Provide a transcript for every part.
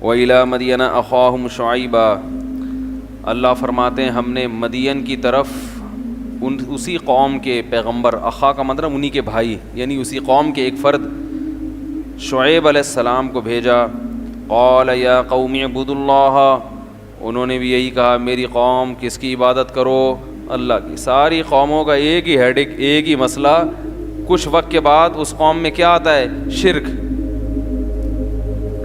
وَإِلَىٰ مَدْيَنَ أَخَاهُمْ شُعَيْبًا، اللہ فرماتے ہیں ہم نے مدین کی طرف اسی قوم کے پیغمبر، اخا کا مطلب انہی کے بھائی، یعنی اسی قوم کے ایک فرد شعیب علیہ السلام کو بھیجا. قال یا قوم اعبدوا اللہ، انہوں نے بھی یہی کہا میری قوم کس کی عبادت کرو؟ اللہ کی. ساری قوموں کا ایک ہی ہیڈک، ایک ہی مسئلہ. کچھ وقت کے بعد اس قوم میں کیا آتا ہے؟ شرک.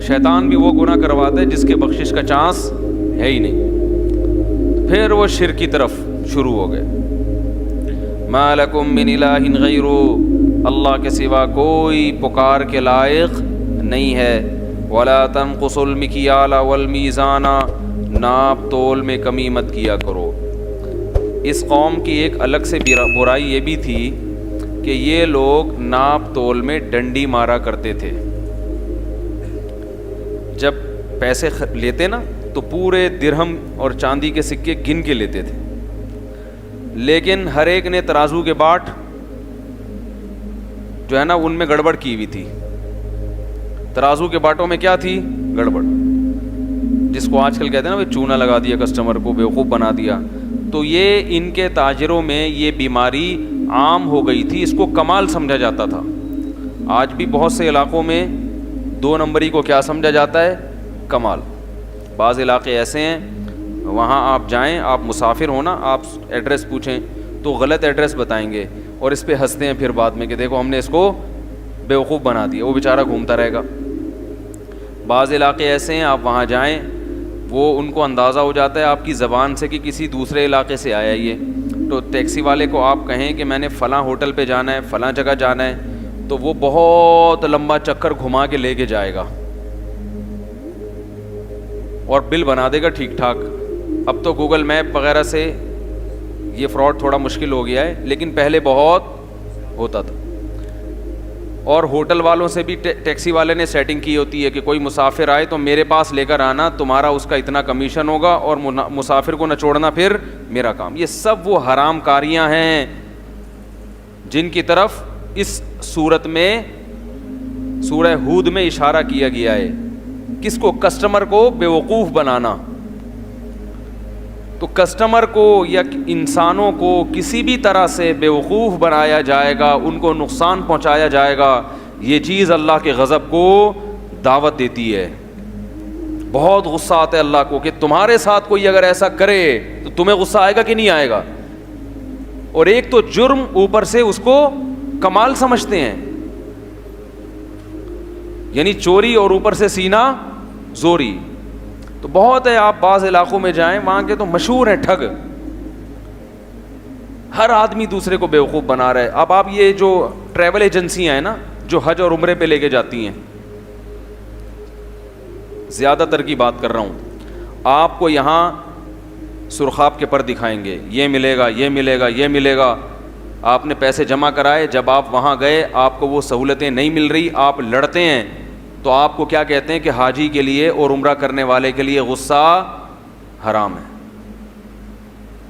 شیطان بھی وہ گناہ کرواتا ہے جس کے بخشش کا چانس ہے ہی نہیں. پھر وہ شرک کی طرف شروع ہو گئے. ما لکم من الہ غیرہ، اللہ کے سوا کوئی پکار کے لائق نہیں ہے. ولا تنقصوا المکیال والمیزان، ناپ تول میں کمی مت کیا کرو. اس قوم کی ایک الگ سے برائی یہ بھی تھی کہ یہ لوگ ناپ تول میں ڈنڈی مارا کرتے تھے. جب پیسے لیتے نا تو پورے درہم اور چاندی کے سکے گن کے لیتے تھے، لیکن ہر ایک نے ترازو کے باٹ جو ہے نا ان میں گڑبڑ کی ہوئی تھی. ترازو کے باٹوں میں کیا تھی؟ گڑبڑ، جس کو آج کل کہتے ہیں نا چونا لگا دیا، کسٹمر کو بیوقوف بنا دیا. تو یہ ان کے تاجروں میں یہ بیماری عام ہو گئی تھی. اس کو کمال سمجھا جاتا تھا. آج بھی بہت سے علاقوں میں 2 نمبری کو کیا سمجھا جاتا ہے؟ کمال. بعض علاقے ایسے ہیں وہاں آپ جائیں، آپ مسافر ہونا، آپ ایڈریس پوچھیں تو غلط ایڈریس بتائیں گے اور اس پہ ہنستے ہیں پھر بعد میں کہ دیکھو ہم نے اس کو بیوقوف بنا دیا، وہ بیچارہ گھومتا رہے گا. بعض علاقے ایسے ہیں آپ وہاں جائیں وہ ان کو اندازہ ہو جاتا ہے آپ کی زبان سے کہ کسی دوسرے علاقے سے آیا یہ. تو ٹیکسی والے کو آپ کہیں کہ میں نے فلاں ہوٹل پہ جانا ہے، فلاں جگہ جانا ہے، تو وہ بہت لمبا چکر گھما کے لے کے جائے گا اور بل بنا دے گا ٹھیک ٹھاک. اب تو گوگل میپ وغیرہ سے یہ فراڈ تھوڑا مشکل ہو گیا ہے، لیکن پہلے بہت ہوتا تھا. اور ہوٹل والوں سے بھی ٹیکسی والے نے سیٹنگ کی ہوتی ہے کہ کوئی مسافر آئے تو میرے پاس لے کر آنا، تمہارا اس کا اتنا کمیشن ہوگا اور مسافر کو نہ چھوڑنا پھر میرا کام. یہ سب وہ حرام کاریاں ہیں جن کی طرف اس صورت میں سورہ ہود میں اشارہ کیا گیا ہے. کس کو؟ کسٹمر کو بیوقوف بنانا. تو کسٹمر کو یا انسانوں کو کسی بھی طرح سے بیوقوف بنایا جائے گا، ان کو نقصان پہنچایا جائے گا، یہ چیز اللہ کے غضب کو دعوت دیتی ہے. بہت غصہ آتا ہے اللہ کو کہ تمہارے ساتھ کوئی اگر ایسا کرے تو تمہیں غصہ آئے گا کہ نہیں آئے گا. اور ایک تو جرم، اوپر سے اس کو کمال سمجھتے ہیں، یعنی چوری اور اوپر سے سینہ زوری. تو بہت ہے، آپ بعض علاقوں میں جائیں وہاں کے تو مشہور ہیں ٹھگ. ہر آدمی دوسرے کو بیوقوف بنا رہا ہے. اب آپ یہ جو ٹریول ایجنسیاں ہیں نا جو حج اور عمرے پہ لے کے جاتی ہیں، زیادہ تر کی بات کر رہا ہوں، آپ کو یہاں سرخاب کے پر دکھائیں گے، یہ ملے گا، یہ ملے گا، یہ ملے گا. آپ نے پیسے جمع کرائے، جب آپ وہاں گئے آپ کو وہ سہولتیں نہیں مل رہی، آپ لڑتے ہیں، تو آپ کو کیا کہتے ہیں کہ حاجی کے لیے اور عمرہ کرنے والے کے لیے غصہ حرام ہے.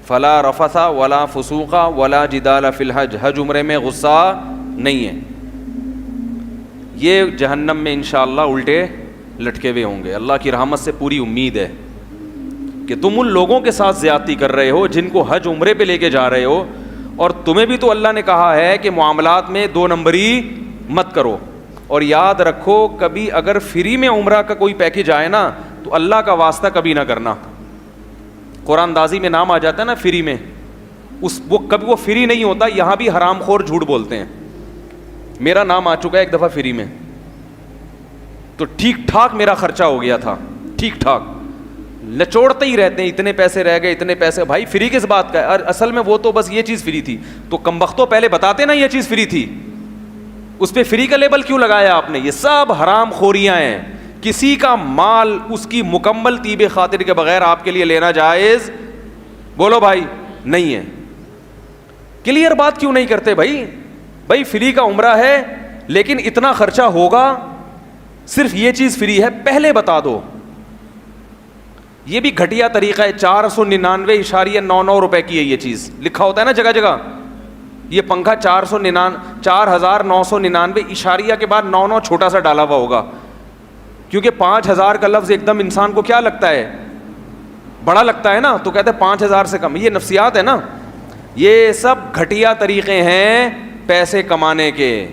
فلا رفث ولا فسوق ولا جدال فی الحج، حج عمرے میں غصہ نہیں ہے. یہ جہنم میں انشاءاللہ الٹے لٹکے ہوئے ہوں گے. اللہ کی رحمت سے پوری امید ہے کہ تم ان لوگوں کے ساتھ زیادتی کر رہے ہو جن کو حج عمرے پہ لے کے جا رہے ہو، اور تمہیں بھی تو اللہ نے کہا ہے کہ معاملات میں 2 نمبری مت کرو. اور یاد رکھو کبھی اگر فری میں عمرہ کا کوئی پیکج آئے نا تو اللہ کا واسطہ کبھی نہ کرنا. قرآن دازی میں نام آ جاتا ہے نا فری میں، وہ کبھی وہ فری نہیں ہوتا. یہاں بھی حرام خور جھوٹ بولتے ہیں. میرا نام آ چکا ہے ایک دفعہ فری میں، تو ٹھیک ٹھاک میرا خرچہ ہو گیا تھا، ٹھیک ٹھاک. نچوڑتے ہی رہتے ہیں، اتنے پیسے رہ گئے، اتنے پیسے. بھائی فری کس بات کا ہے؟ اصل میں وہ تو بس یہ چیز فری تھی. تو کمبختوں پہلے بتاتے نا یہ چیز فری تھی، اس پہ فری کا لیبل کیوں لگایا آپ نے؟ یہ سب حرام خوریاں ہیں. کسی کا مال اس کی مکمل طیب خاطر کے بغیر آپ کے لیے لینا جائز، بولو بھائی، نہیں ہے. کلیئر بات کیوں نہیں کرتے بھائی؟ بھائی فری کا عمرہ ہے لیکن اتنا خرچہ ہوگا، صرف یہ چیز فری ہے، پہلے بتا دو. یہ بھی گھٹیا طریقہ ہے. 499.99 روپے کی ہے یہ چیز، لکھا ہوتا ہے نا جگہ جگہ. یہ پنکھا 4,999 اشاریہ کے بعد 99 چھوٹا سا ڈالا ہوا ہوگا، کیونکہ 5,000 کا لفظ ایک دم انسان کو کیا لگتا ہے؟ بڑا لگتا ہے نا, تو کہتے ہیں 5,000 سے کم. یہ نفسیات ہے نا, یہ سب گھٹیا طریقے ہیں پیسے کمانے کے.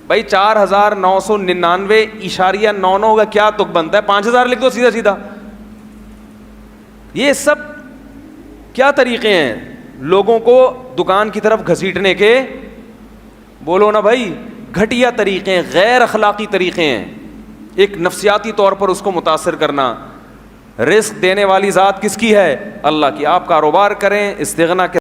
بھائی 4,999.99 کا کیا تک بنتا ہے؟ 5,000 لکھ دو سیدھا سیدھا. یہ سب کیا طریقے ہیں لوگوں کو دکان کی طرف گھسیٹنے کے؟ بولو نا بھائی, گھٹیا طریقے ہیں, غیر اخلاقی طریقے ہیں, ایک نفسیاتی طور پر اس کو متاثر کرنا. رزق دینے والی ذات کس کی ہے؟ اللہ کی. آپ کاروبار کریں استغنا کے